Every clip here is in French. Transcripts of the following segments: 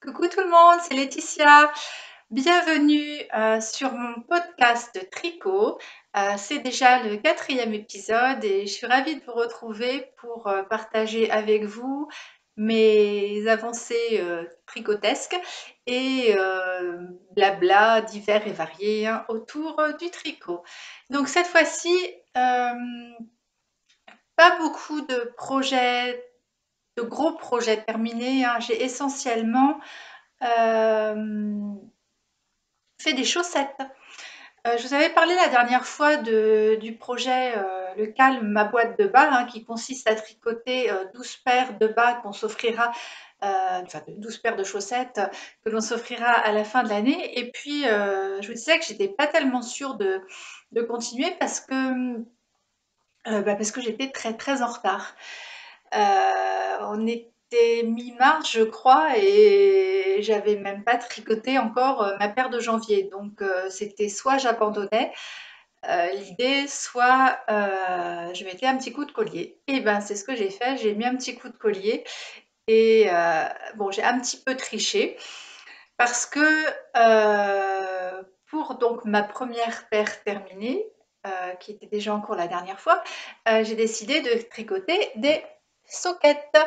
Coucou tout le monde, c'est Laetitia. Bienvenue sur mon podcast tricot. C'est déjà le 4e épisode et je suis ravie de vous retrouver pour partager avec vous mes avancées tricotesques et blabla divers et variés hein, autour du tricot. Donc cette fois-ci, pas beaucoup de gros projets terminés, hein. J'ai essentiellement fait des chaussettes. Je vous avais parlé la dernière fois du projet Le Calme, ma boîte de bas, hein, qui consiste à tricoter 12 paires de bas qu'on s'offrira, enfin 12 paires de chaussettes que l'on s'offrira à la fin de l'année. Et puis, je vous disais que j'étais pas tellement sûre de continuer parce que j'étais très très en retard. On était mi-mars, je crois, et j'avais même pas tricoté encore ma paire de janvier. Donc, c'était soit j'abandonnais l'idée, soit je mettais un petit coup de collier. Et ben, c'est ce que j'ai fait. J'ai mis un petit coup de collier et bon, j'ai un petit peu triché parce que pour donc ma première paire terminée, qui était déjà en cours la dernière fois, j'ai décidé de tricoter des soquettes.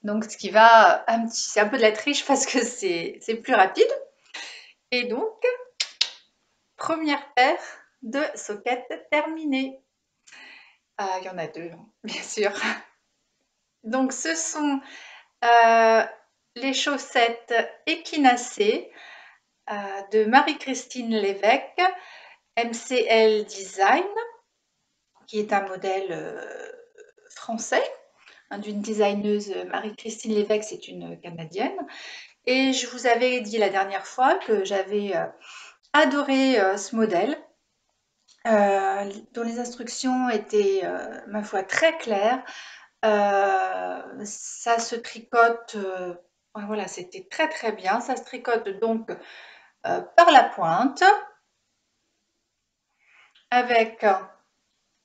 Donc ce qui va c'est un peu de la triche parce que c'est plus rapide. Et donc, première paire de soquettes terminée. Il y en a deux, hein, bien sûr. Donc ce sont les chaussettes équinacées de Marie-Christine Lévesque, MCL Design, qui est un modèle français, hein, d'une designeuse Marie-Christine Lévesque, c'est une Canadienne. Et je vous avais dit la dernière fois que j'avais adoré ce modèle, dont les instructions étaient, ma foi, très claires. Ça se tricote, voilà, c'était très très bien. Ça se tricote donc par la pointe, avec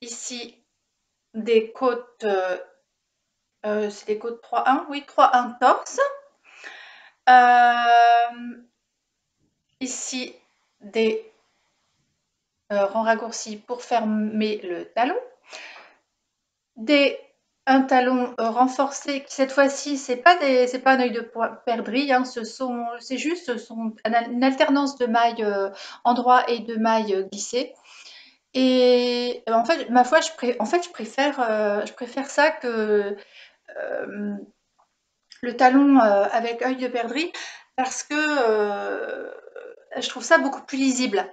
ici des côtes, c'est des côtes 3-1, oui, 3-1 torse. Ici, des rangs raccourcis pour fermer le talon. Un talon renforcé qui cette fois-ci c'est pas un œil de perdrix, hein, c'est juste une alternance de mailles endroit et de mailles glissées. Et en fait, ma foi, je préfère ça que le talon avec œil de perdrix parce que je trouve ça beaucoup plus lisible.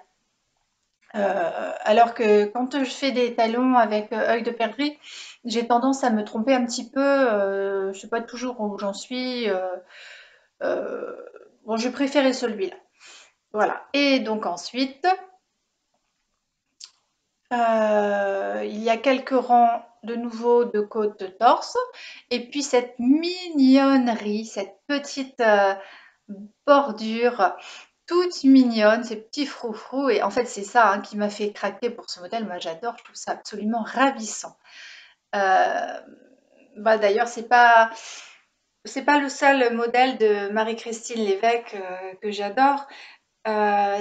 Alors que quand je fais des talons avec œil de perdrix, j'ai tendance à me tromper un petit peu. Je ne sais pas toujours où j'en suis. Bon, je préférais celui-là. Voilà. Et donc ensuite, il y a quelques rangs de nouveau de côte de torse. Et puis cette mignonnerie, cette petite bordure toute mignonne, ces petits froufrous. Et en fait, c'est ça hein, qui m'a fait craquer pour ce modèle. Moi, j'adore, je trouve ça absolument ravissant. Bah, d'ailleurs, c'est pas le seul modèle de Marie-Christine Lévesque que j'adore.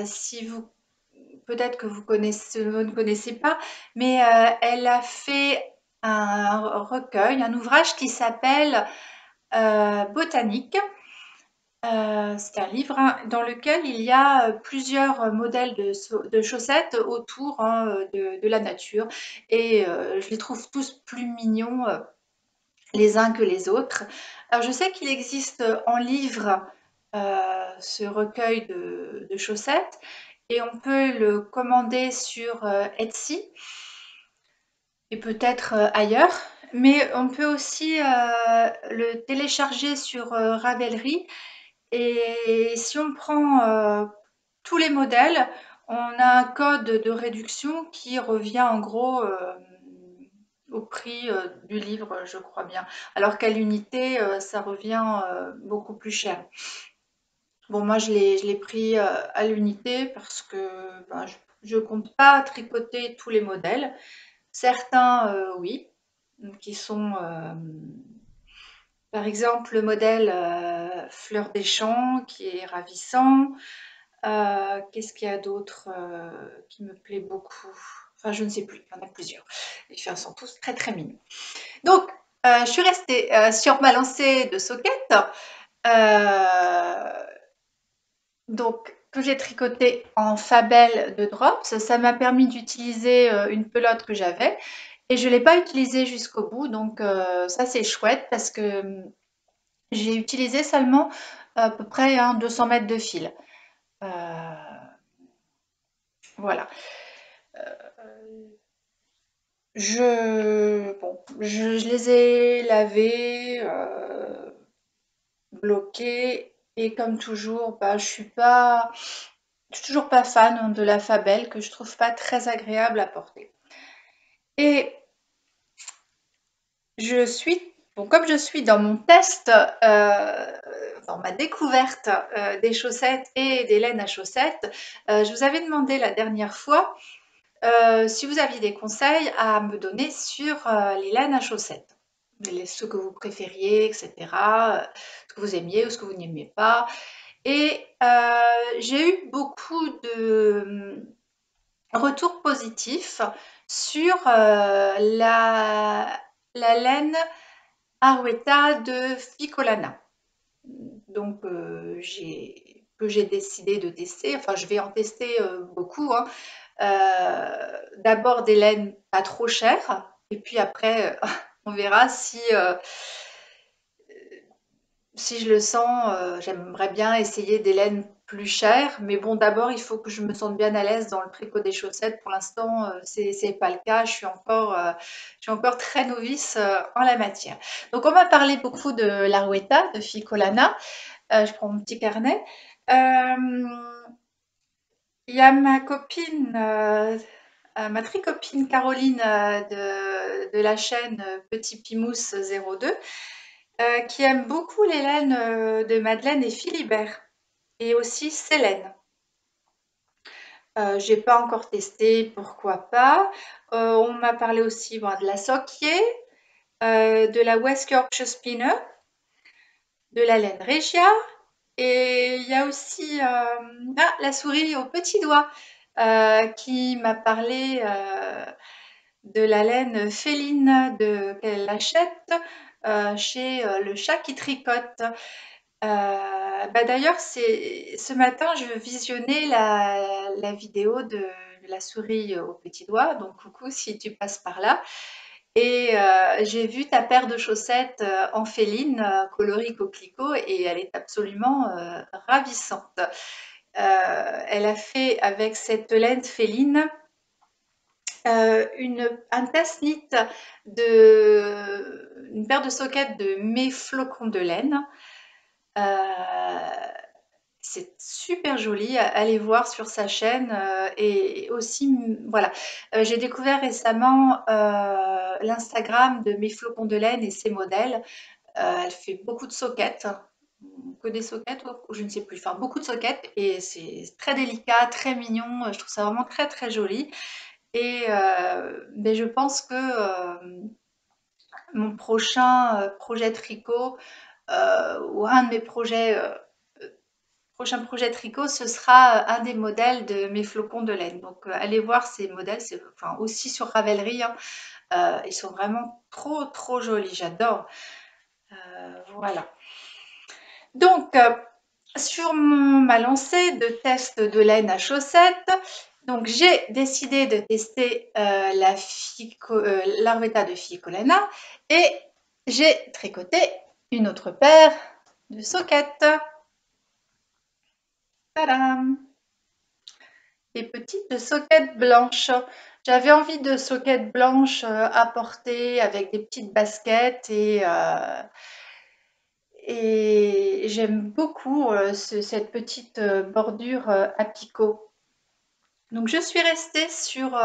Si vous peut-être que vous ne connaissez pas, mais elle a fait un recueil, un ouvrage qui s'appelle Botanique. C'est un livre hein, dans lequel il y a plusieurs modèles de chaussettes autour hein, de la nature et je les trouve tous plus mignons les uns que les autres. Alors je sais qu'il existe en livre ce recueil de chaussettes et on peut le commander sur Etsy et peut-être ailleurs, mais on peut aussi le télécharger sur Ravelry. Et si on prend tous les modèles, on a un code de réduction qui revient en gros au prix du livre, je crois bien. Alors qu'à l'unité, ça revient beaucoup plus cher. Bon, moi, je l'ai pris à l'unité parce que ben, je compte pas tricoter tous les modèles. Certains, oui, qui sont Par exemple, le modèle Fleur des Champs qui est ravissant. Qu'est-ce qu'il y a d'autre qui me plaît beaucoup? Enfin, je ne sais plus, il y en a plusieurs. Les chiens sont tous très très mignons. Donc, je suis restée sur ma lancée de soquettes, donc que j'ai tricoté en fabelle de drops. Ça m'a permis d'utiliser une pelote que j'avais et je ne l'ai pas utilisée jusqu'au bout. Donc, ça c'est chouette parce que j'ai utilisé seulement à peu près 200 mètres de fil. Voilà. Je les ai lavés, bloqués, et comme toujours, bah, je suis toujours pas fan de la fabelle, que je trouve pas très agréable à porter. Et bon, comme je suis dans mon test, dans ma découverte des chaussettes et des laines à chaussettes, je vous avais demandé la dernière fois si vous aviez des conseils à me donner sur les laines à chaussettes, ceux que vous préfériez, etc., ce que vous aimiez ou ce que vous n'aimiez pas. Et j'ai eu beaucoup de retours positifs sur la laine Arwetta de Ficolana. Donc, que j'ai décidé de tester. Enfin, je vais en tester beaucoup, hein. D'abord des laines pas trop chères, et puis après, on verra si je le sens. J'aimerais bien essayer des laines plus chères, mais bon, d'abord, il faut que je me sente bien à l'aise dans le tricot des chaussettes. Pour l'instant, c'est pas le cas. Je suis encore très novice en la matière. Donc, on m'a parlé beaucoup de l'Arwetta, de Ficolana. Je prends mon petit carnet. Il y a ma copine, ma tricopine Caroline de la chaîne Petit Pimousse 02, qui aime beaucoup les laines de Madeleine et Philibert, et aussi Célène. J'ai pas encore testé, pourquoi pas. On m'a parlé aussi de la Soquier, de la West Yorkshire Spinner, de la laine Regia, et il y a aussi la souris au petit doigt qui m'a parlé de la laine féline qu'elle achète chez Le Chat qui tricote. D'ailleurs, ce matin, je visionnais la vidéo de la souris au petit doigt, donc coucou si tu passes par là. Et j'ai vu ta paire de chaussettes en féline, coloris coquelicot, et elle est absolument ravissante. Elle a fait avec cette laine féline un test-knit une paire de soquettes de mes flocons de laine. C'est super joli, allez voir sur sa chaîne. Et aussi, voilà, j'ai découvert récemment l'Instagram de mes flocons de laine et ses modèles. Elle fait beaucoup de soquettes, que des soquettes, ou je ne sais plus, enfin beaucoup de soquettes, et c'est très délicat, très mignon. Je trouve ça vraiment très très joli. Et mais je pense que mon prochain projet tricot, ou un de mes prochains projets tricot, ce sera un des modèles de mes flocons de laine. Donc allez voir ces modèles, enfin, aussi sur Ravelry, hein. Ils sont vraiment trop trop jolis, j'adore. Voilà. Donc, sur ma lancée de test de laine à chaussettes, donc j'ai décidé de tester l'Arwetta de Ficolana, et j'ai tricoté une autre paire de soquettes. Tadam! Des petites soquettes blanches. J'avais envie de soquettes blanches à porter avec des petites baskets, et j'aime beaucoup cette petite bordure à picot. Donc je suis restée sur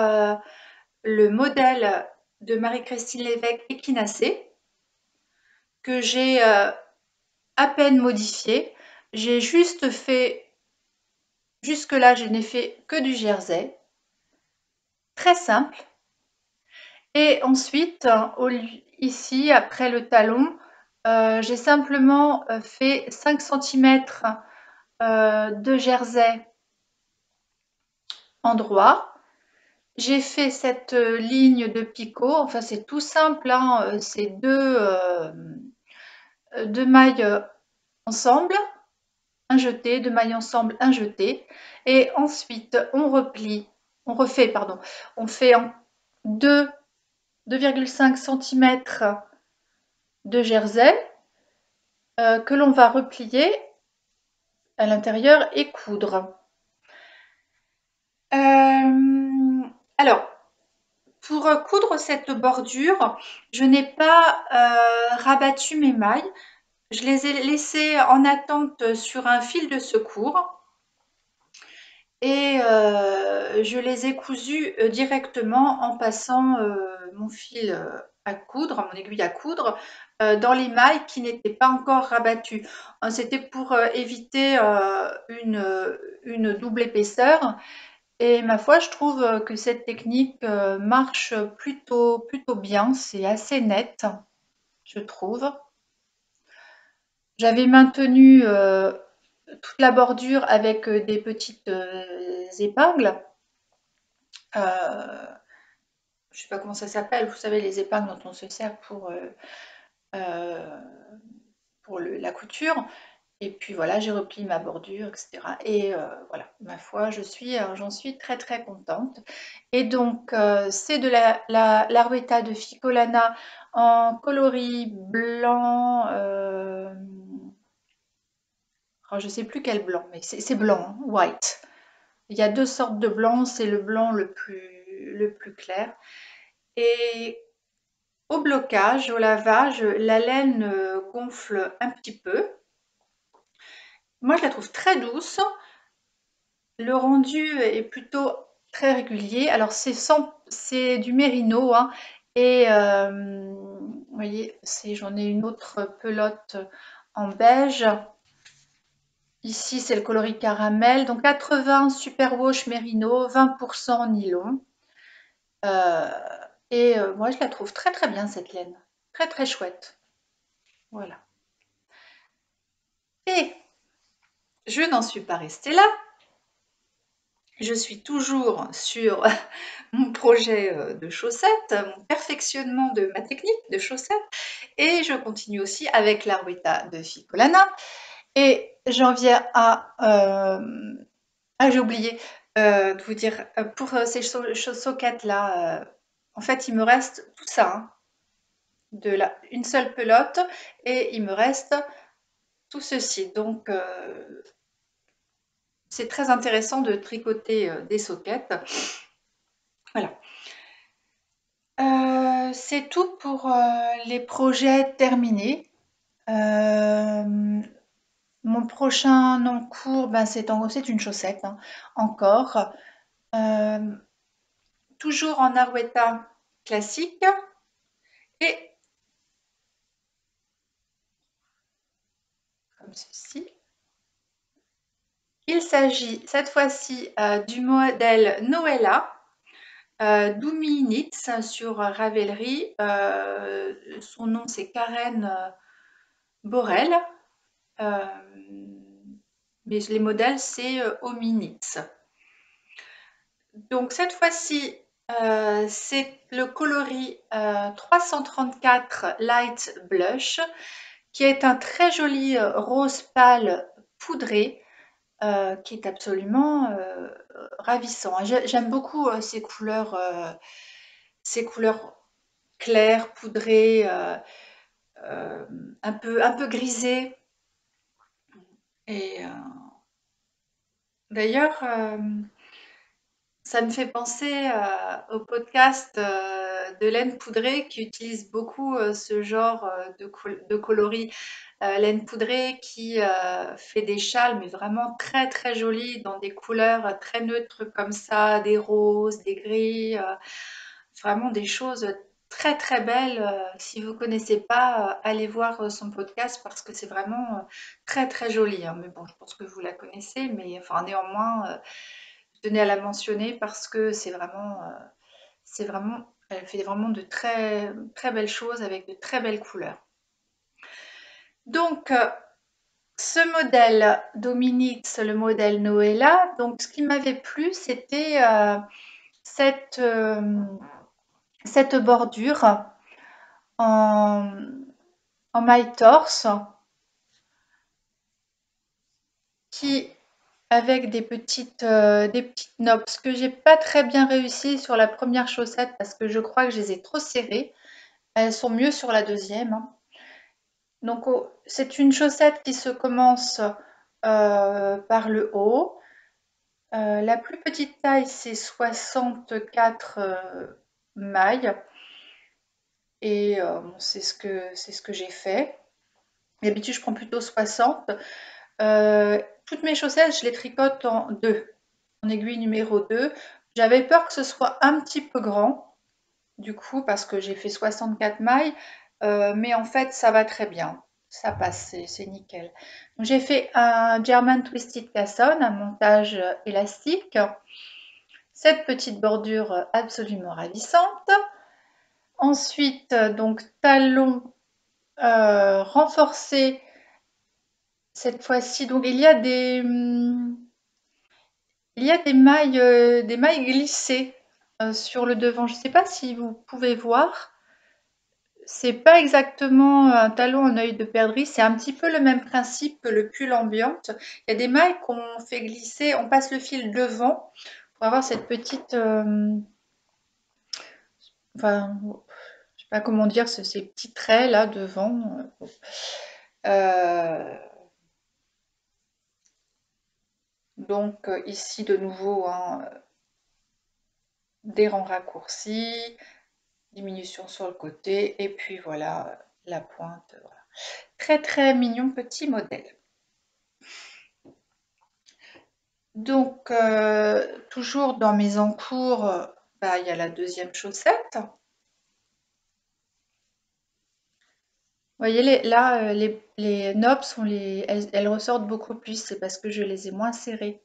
le modèle de Marie-Christine Lévesque Équinacée, que j'ai à peine modifié. J'ai juste fait, jusque-là, je n'ai fait que du jersey, très simple. Et ensuite, ici, après le talon, J'ai simplement fait 5 centimètres de jersey en droit. J'ai fait cette ligne de picot, enfin c'est tout simple, hein, c'est deux mailles ensemble, un jeté, deux mailles ensemble, un jeté, et ensuite on replie, on refait, pardon, on fait en 2,5 cm de jersey que l'on va replier à l'intérieur et coudre. Alors, pour coudre cette bordure, je n'ai pas rabattu mes mailles. Je les ai laissées en attente sur un fil de secours et je les ai cousues directement en passant mon fil à coudre, mon aiguille à coudre, dans les mailles qui n'étaient pas encore rabattues. C'était pour éviter une double épaisseur. Et ma foi, je trouve que cette technique marche plutôt bien. C'est assez net, je trouve. J'avais maintenu toute la bordure avec des petites épingles. Je ne sais pas comment ça s'appelle, vous savez, les épingles dont on se sert pour la couture. Et puis voilà, j'ai replié ma bordure, etc. Et voilà, ma foi, j'en suis très contente. Et donc, c'est de l'Arueta de Ficolana en coloris blanc. Je ne sais plus quel blanc, mais c'est blanc, hein, white. Il y a deux sortes de blanc, c'est le blanc le plus clair. Et au blocage, au lavage, la laine gonfle un petit peu. Moi, je la trouve très douce. Le rendu est plutôt très régulier. Alors, c'est du mérino, hein, et vous voyez, j'en ai une autre pelote en beige. Ici, c'est le coloris caramel. Donc, 80 superwash mérino, 20% nylon. Et moi, je la trouve très bien, cette laine. Très chouette. Voilà. Et je n'en suis pas restée là. Je suis toujours sur mon projet de chaussettes, mon perfectionnement de ma technique de chaussettes. Et je continue aussi avec l'Arueta de Ficolana. Et j'en viens à... j'ai oublié de vous dire, pour ces soquettes-là, en fait, il me reste tout ça, hein, une seule pelote, et il me reste tout ceci. Donc, c'est très intéressant de tricoter des soquettes. Voilà. C'est tout pour les projets terminés. Mon prochain encours, ben, c'est une chaussette, hein, encore. Toujours en Arueta classique. Et comme ceci. Il s'agit cette fois-ci du modèle Noëlla. Doumi Knits sur Ravelry. Son nom c'est Karen Borel. Mais les modèles c'est Omi Knits. Donc cette fois-ci c'est le coloris 334 Light Blush qui est un très joli rose pâle poudré. Qui est absolument ravissant. J'aime beaucoup ces couleurs claires, poudrées, un peu grisées. Et d'ailleurs, ça me fait penser au podcast de Laine Poudrée qui utilise beaucoup ce genre de coloris. Laine Poudrée qui fait des châles, mais vraiment très jolis, dans des couleurs très neutres comme ça, des roses, des gris, vraiment des choses très belles. Si vous ne connaissez pas, allez voir son podcast parce que c'est vraiment très joli, hein. Mais bon, je pense que vous la connaissez, mais enfin, néanmoins, je tenais à la mentionner parce que elle fait vraiment de très belles choses avec de très belles couleurs. Donc, ce modèle Dominix, le modèle Noëlla, donc ce qui m'avait plu, c'était cette, cette bordure en, en maille torse qui avec des petites nops que j'ai pas très bien réussi sur la première chaussette parce que je crois que je les ai trop serrées. Elles sont mieux sur la deuxième, hein. Donc c'est une chaussette qui se commence par le haut. La plus petite taille, c'est 64 mailles. Et bon, c'est ce que j'ai fait. D'habitude, je prends plutôt 60. Toutes mes chaussettes, je les tricote en 2, en aiguille numéro 2. J'avais peur que ce soit un petit peu grand, du coup, parce que j'ai fait 64 mailles, mais en fait, ça va très bien. Ça passe, c'est nickel. Donc, j'ai fait un German Twisted Casson, un montage élastique. Cette petite bordure absolument ravissante. Ensuite, donc talon renforcé cette fois-ci. Donc il y a des mailles glissées sur le devant. Je ne sais pas si vous pouvez voir. C'est pas exactement un talon en œil de perdrix, c'est un petit peu le même principe que le pull ambiante. Il y a des mailles qu'on fait glisser, on passe le fil devant pour avoir cette petite, enfin, je sais pas comment dire, ces petits traits là devant. Euh, donc ici de nouveau, hein, des rangs raccourcis, diminution sur le côté, et puis voilà la pointe. Voilà. Très très mignon petit modèle. Donc toujours dans mes encours, bah, il y a la deuxième chaussette. Vous voyez là, les nops, elles ressortent beaucoup plus, c'est parce que je les ai moins serrées.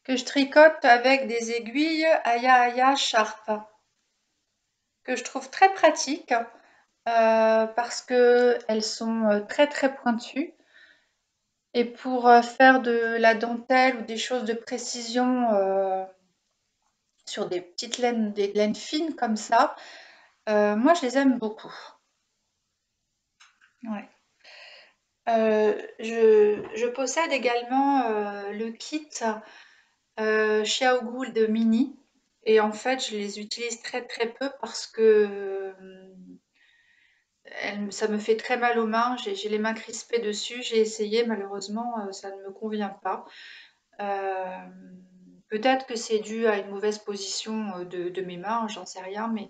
Que je tricote avec des aiguilles Aya Aya Sharp, que je trouve très pratiques parce qu'elles sont très très pointues. Et pour faire de la dentelle ou des choses de précision sur des petites laines, des laines fines comme ça, moi je les aime beaucoup. Ouais. Je possède également le kit Xiaogu de Mini. Et en fait, je les utilise très très peu parce que ça me fait très mal aux mains. J'ai les mains crispées dessus. J'ai essayé, malheureusement, ça ne me convient pas. Euh, Peut-être que c'est dû à une mauvaise position de mes mains, j'en sais rien, mais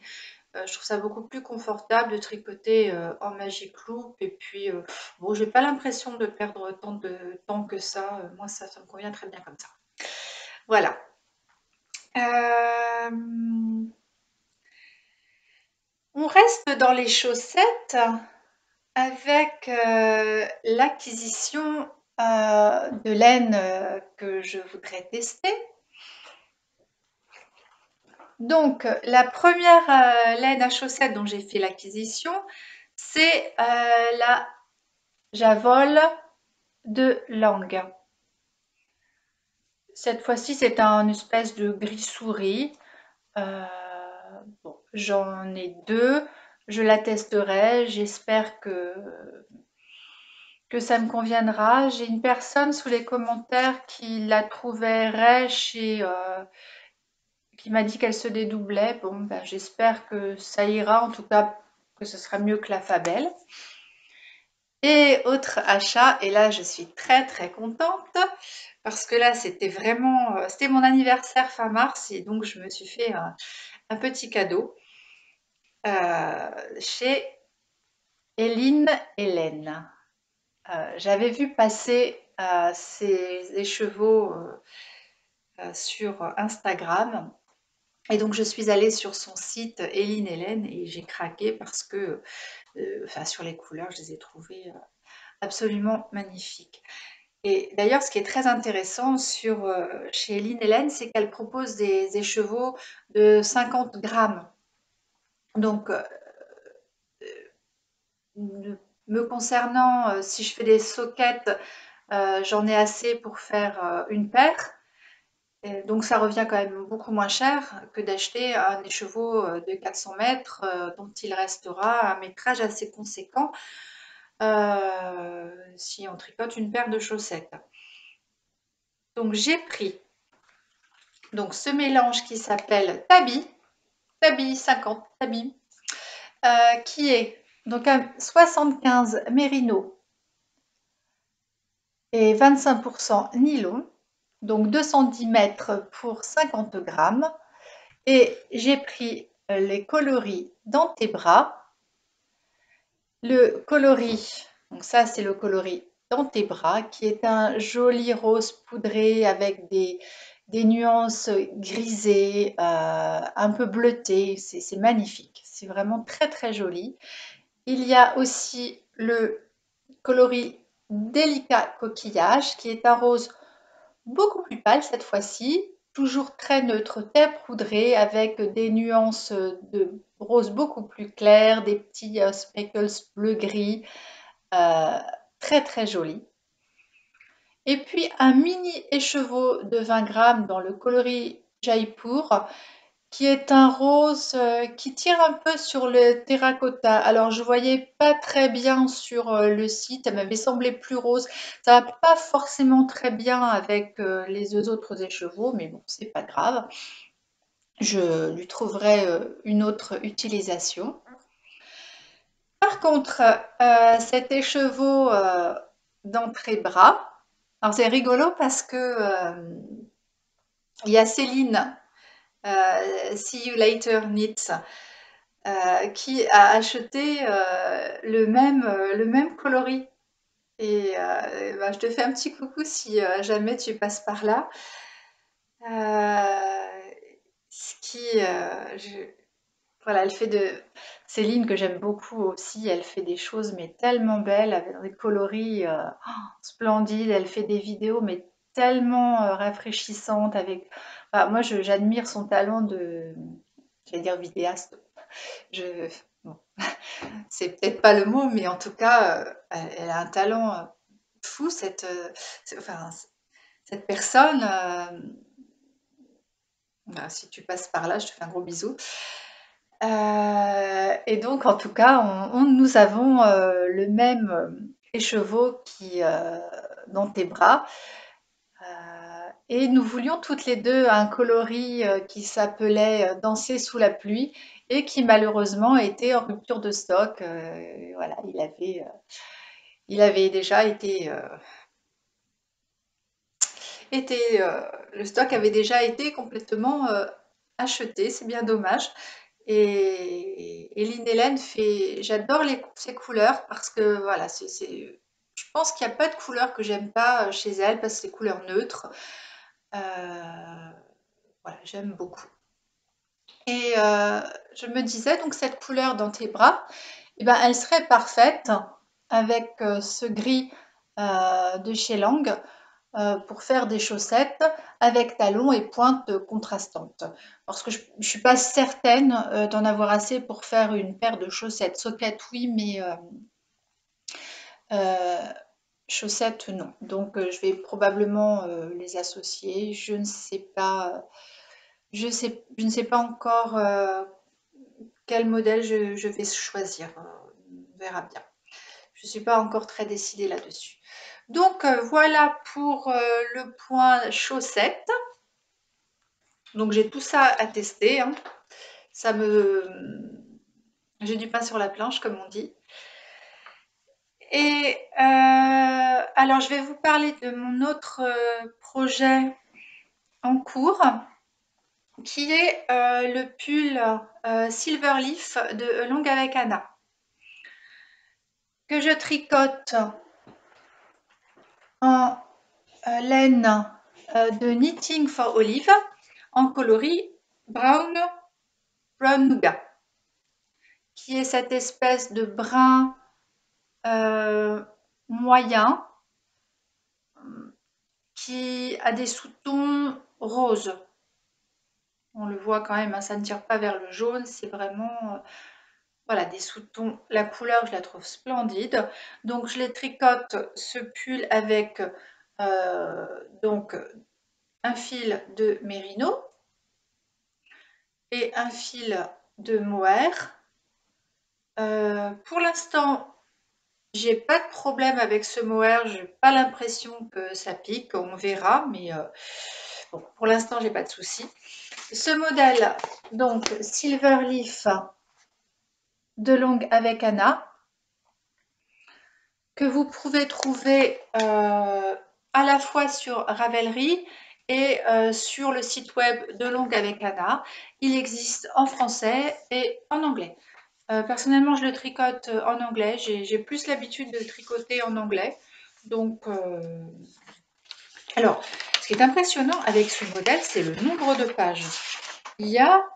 je trouve ça beaucoup plus confortable de tricoter en Magic Loop. Et puis, bon, j'ai pas l'impression de perdre tant de temps que ça. Moi, ça me convient très bien comme ça. Voilà. Euh, on reste dans les chaussettes avec l'acquisition de laine que je voudrais tester. Donc, la première laine à chaussettes dont j'ai fait l'acquisition, c'est la Javol de Langue. Cette fois-ci, c'est un espèce de gris souris. Euh, bon, j'en ai deux. Je la testerai. J'espère que ça me conviendra. J'ai une personne sous les commentaires qui la trouvait rêche et qui m'a dit qu'elle se dédoublait. Bon, ben, j'espère que ça ira. En tout cas, que ce sera mieux que la Fabelle. Et autre achat, et là je suis très très contente parce que là c'était vraiment, c'était mon anniversaire fin mars et donc je me suis fait un petit cadeau chez Eline Hélène. J'avais vu passer ses écheveaux sur Instagram et donc je suis allée sur son site Eline Hélène et j'ai craqué parce que, enfin sur les couleurs, je les ai trouvées absolument magnifiques. Et d'ailleurs, ce qui est très intéressant chez Eline Hélène, c'est qu'elle propose des écheveaux de 50 grammes. Donc, me concernant, si je fais des soquettes, j'en ai assez pour faire une paire. Et donc ça revient quand même beaucoup moins cher que d'acheter un écheveau de 400 mètres dont il restera un métrage assez conséquent si on tricote une paire de chaussettes. Donc j'ai pris donc ce mélange qui s'appelle Tabi 50 Tabi, qui est donc un 75 mérino et 25% nylon, donc 210 mètres pour 50 grammes. Et j'ai pris les coloris dans tes bras. Le coloris, donc ça c'est le coloris dans tes bras, qui est un joli rose poudré avec des nuances grisées, un peu bleutées. C'est magnifique, c'est vraiment très très joli. Il y a aussi le coloris délicat coquillage, qui est un rose beaucoup plus pâle cette fois-ci, toujours très neutre, terre poudrée avec des nuances de rose beaucoup plus claires, des petits speckles bleu-gris, euh, très très joli. Et puis un mini écheveau de 20 grammes dans le coloris Jaipur, qui est un rose qui tire un peu sur le terracotta. Alors je voyais pas très bien sur le site, elle m'avait semblé plus rose. Ça va pas forcément très bien avec les deux autres écheveaux, mais bon, c'est pas grave. Je lui trouverai une autre utilisation. Par contre, cet écheveau d'entrée-bras, alors c'est rigolo parce que il y a Céline, See You Later Knits, qui a acheté le même coloris. Et bah, je te fais un petit coucou si jamais tu passes par là. Ce qui, voilà, elle fait de Céline que j'aime beaucoup aussi. Elle fait des choses mais tellement belles avec des coloris splendides. Elle fait des vidéos mais tellement rafraîchissantes avec. Enfin, moi, j'admire son talent de, j'allais dire vidéaste. Je, bon, c'est peut-être pas le mot, mais en tout cas, elle a un talent fou, enfin, cette personne. Bah, si tu passes par là, je te fais un gros bisou. Et donc, en tout cas, nous avons le même écheveau qui dans tes bras. Et nous voulions toutes les deux un coloris qui s'appelait Danser sous la pluie et qui malheureusement était en rupture de stock. Voilà, il avait déjà le stock avait déjà été complètement acheté, c'est bien dommage. Et Lynn Hélène fait, j'adore ses couleurs parce que voilà, je pense qu'il n'y a pas de couleur que j'aime pas chez elle parce que c'est couleurs neutres. Voilà, j'aime beaucoup. Et je me disais donc cette couleur dans tes bras, eh ben, elle serait parfaite avec ce gris de chez Lang pour faire des chaussettes avec talons et pointes contrastantes. Parce que je ne suis pas certaine d'en avoir assez pour faire une paire de chaussettes. Soquettes, oui, mais chaussettes, non. Donc je vais probablement les associer. Je ne sais pas. Je ne sais pas encore quel modèle je vais choisir. On verra bien. Je ne suis pas encore très décidée là-dessus. Donc voilà pour le point chaussettes. Donc j'ai tout ça à tester. Hein. J'ai du pain sur la planche, comme on dit. Et alors je vais vous parler de mon autre projet en cours, qui est le pull Silverleaf de Long avec Anna, que je tricote en laine de Knitting for Olive en coloris brown nougat, qui est cette espèce de brun moyen qui a des sous-tons roses. On le voit quand même, hein, ça ne tire pas vers le jaune, c'est vraiment voilà, des sous-tons. La couleur, je la trouve splendide. Donc, je les tricote ce pull avec donc un fil de mérino et un fil de mohair. Pour l'instant, j'ai pas de problème avec ce mohair, j'ai pas l'impression que ça pique, on verra, mais bon, pour l'instant, j'ai pas de souci. Ce modèle, donc Silverleaf de longue avec Anna, que vous pouvez trouver à la fois sur Ravelry et sur le site web de longue avec Anna. Il existe en français et en anglais. Personnellement, je le tricote en anglais. J'ai plus l'habitude de le tricoter en anglais. Donc, alors, ce qui est impressionnant avec ce modèle, c'est le nombre de pages. Il y a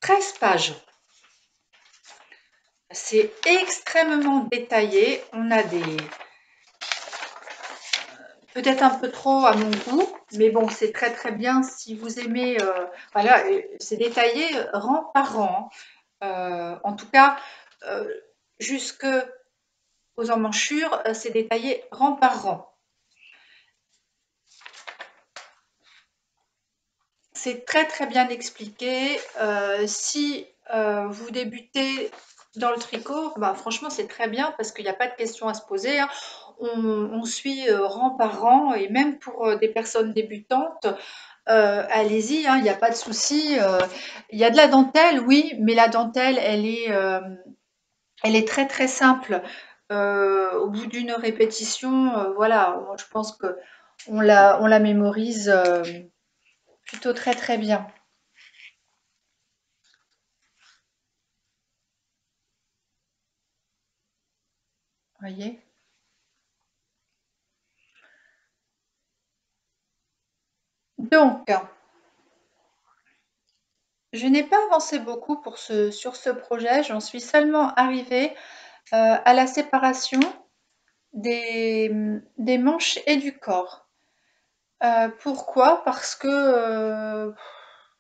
13 pages. C'est extrêmement détaillé. On a des... peut-être un peu trop à mon goût, mais bon, c'est très très bien si vous aimez. Voilà, c'est détaillé rang par rang. En tout cas, jusque aux emmanchures, c'est détaillé rang par rang. C'est très très bien expliqué. Si vous débutez dans le tricot, bah, franchement c'est très bien parce qu'il n'y a pas de questions à se poser, hein. On suit rang par rang et même pour des personnes débutantes, allez-y, hein, il n'y a pas de souci. Il y a de la dentelle, oui, mais la dentelle elle est très très simple. Au bout d'une répétition, voilà, moi, je pense que on la mémorise plutôt très très bien. Voyez. Donc, je n'ai pas avancé beaucoup sur ce projet. J'en suis seulement arrivée à la séparation des manches et du corps. Pourquoi? Parce que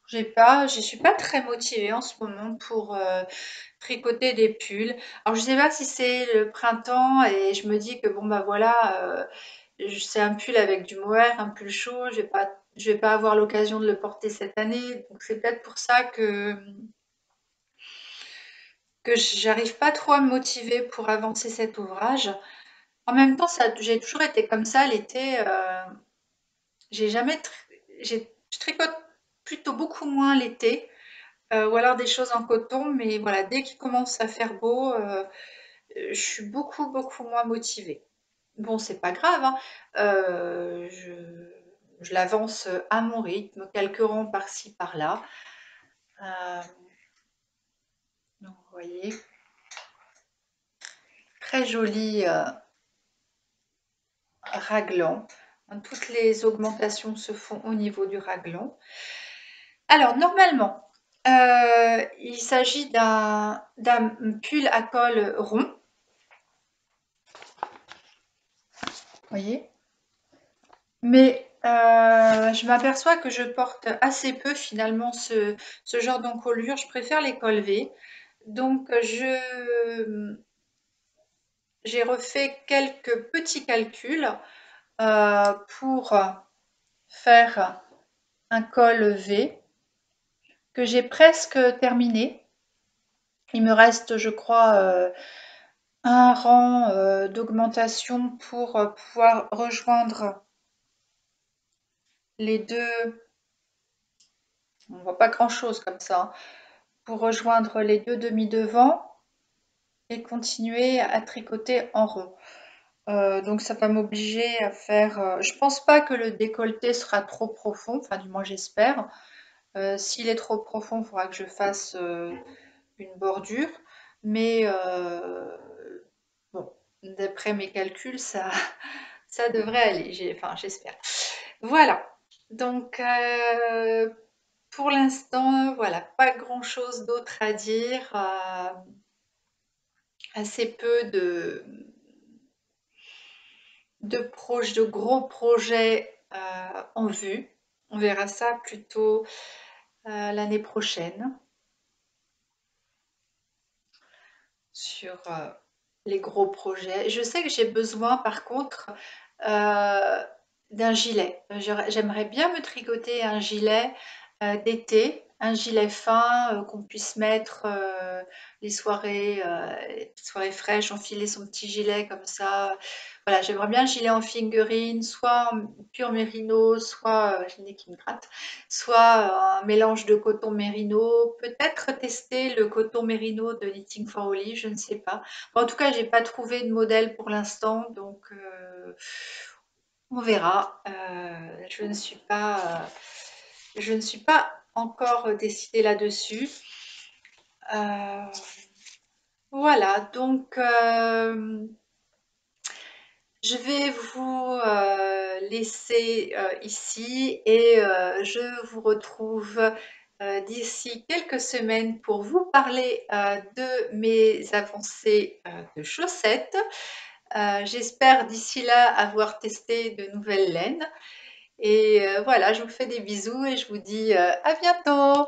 je suis pas très motivée en ce moment pour tricoter des pulls. Alors, je sais pas si c'est le printemps et je me dis que bon, bah voilà, c'est un pull avec du mohair, un pull chaud, je vais pas avoir l'occasion de le porter cette année. Donc, c'est peut-être pour ça que j'arrive pas trop à me motiver pour avancer cet ouvrage. En même temps, j'ai toujours été comme ça l'été. J'ai jamais, je tricote plutôt beaucoup moins l'été, ou alors des choses en coton, mais voilà, dès qu'il commence à faire beau, je suis beaucoup, beaucoup moins motivée. Bon, c'est pas grave, hein, je l'avance à mon rythme, quelques rangs par-ci, par-là. Euh, donc, vous voyez, très joli raglan. Toutes les augmentations se font au niveau du raglan. Alors, normalement, il s'agit d'un pull à col rond. Vous voyez? Mais je m'aperçois que je porte assez peu finalement ce genre d'encolure. Je préfère les cols V. Donc, j'ai refait quelques petits calculs pour faire un col V que j'ai presque terminé. Il me reste, je crois, un rang d'augmentation pour pouvoir rejoindre les deux. On voit pas grand chose comme ça, hein, pour rejoindre les deux demi-devants et continuer à tricoter en rond. Donc ça va m'obliger à faire. Je pense pas que le décolleté sera trop profond, enfin du moins j'espère. S'il est trop profond, il faudra que je fasse une bordure. Mais bon, d'après mes calculs, ça devrait aller. Enfin, j'espère. Voilà. Donc pour l'instant, voilà, pas grand-chose d'autre à dire. Assez peu de gros projets en vue. On verra ça plutôt l'année prochaine. sur, les gros projets. Je sais que j'ai besoin par contre, heu, d'un gilet. J'aimerais bien me tricoter un gilet, d'été, un gilet fin, qu'on puisse mettre, les soirées fraîches, enfiler son petit gilet comme ça. Voilà, j'aimerais bien un gilet en fingering, soit en pur mérino, soit, j'ai le nez qui me gratte, soit, un mélange de coton mérino, peut-être tester le coton mérino de Knitting for Olive, je ne sais pas. En tout cas, j'ai pas trouvé de modèle pour l'instant, donc on verra. Je ne suis pas encore décidée là-dessus. Euh, voilà, donc je vais vous laisser ici et je vous retrouve d'ici quelques semaines pour vous parler de mes avancées de chaussettes. J'espère d'ici là avoir testé de nouvelles laines. Et voilà, je vous fais des bisous et je vous dis à bientôt!